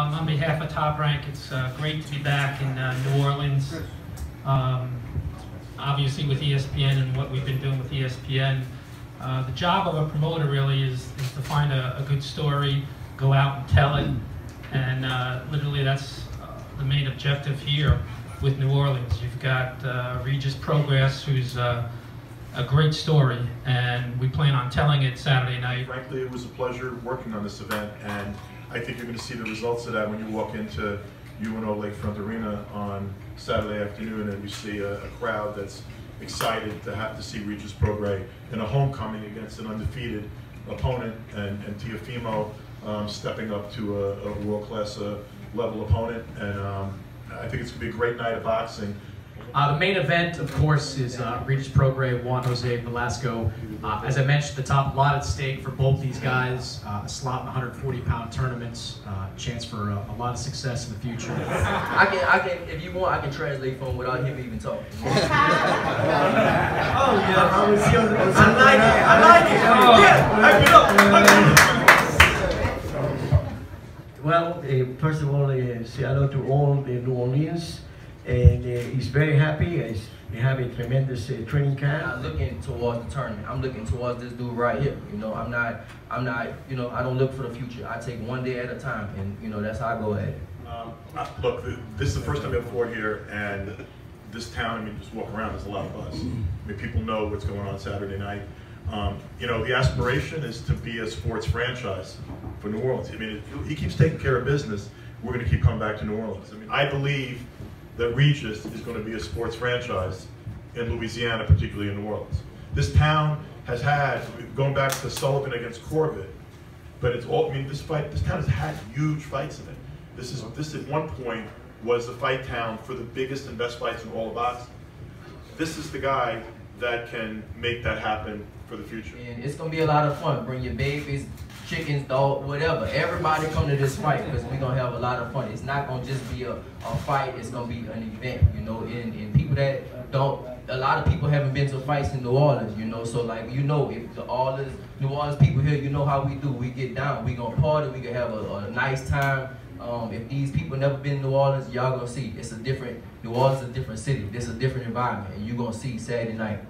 On behalf of Top Rank, it's great to be back in New Orleans. Obviously with ESPN and what we've been doing with ESPN, the job of a promoter really is to find a good story, go out and tell it, and literally that's the main objective here with New Orleans. You've got Regis Prograis, who's a great story, and we plan on telling it Saturday night. Frankly, it was a pleasure working on this event, and I think you're going to see the results of that when you walk into UNO Lakefront Arena on Saturday afternoon and you see a crowd that's excited to see Regis Prograis in a homecoming against an undefeated opponent, and Teofimo stepping up to a world-class level opponent, and I think it's going to be a great night of boxing. The main event, of course, is Regis Prograis, Juan Jose Velasco. As I mentioned at the top, a lot at stake for both these guys. A slot in 140-pound tournaments, chance for a lot of success in the future. I can, if you want, I can translate for him without him even talking. Oh yeah, I like it. Yeah, hype it up. Well, first of all, say hello to all the New Orleans. And he's very happy. He have a tremendous training camp. I'm not looking towards the tournament. I'm looking towards this dude right here. You know, I'm not, you know, I don't look for the future. I take one day at a time, and you know, that's how I go at it. Look, this is the first time I've fought here, and this town, I mean, just walk around, there's a lot of buzz. I mean, people know what's going on Saturday night. You know, the aspiration is to be a sports franchise for New Orleans. I mean, if he keeps taking care of business, we're going to keep coming back to New Orleans. I mean, I believe that Regis is going to be a sports franchise in Louisiana, particularly in New Orleans. This town has had, going back to Sullivan against Corbett, but it's all, I mean, this town has had huge fights in it. This at one point was the fight town for the biggest and best fights in all of boxing. This is the guy that can make that happen for the future. And it's going to be a lot of fun. Bring your babies, chickens, dog, whatever. Everybody come to this fight because we're going to have a lot of fun. It's not going to just be a fight. It's going to be an event, you know. And people that don't, a lot of people haven't been to fights in New Orleans, you know. So, like, you know, if New Orleans people here, you know how we do. We get down. We going to party. We can have a nice time. If these people never been to New Orleans, y'all going to see. It's a different, New Orleans is a different city. It's a different environment. And you're going to see Saturday night.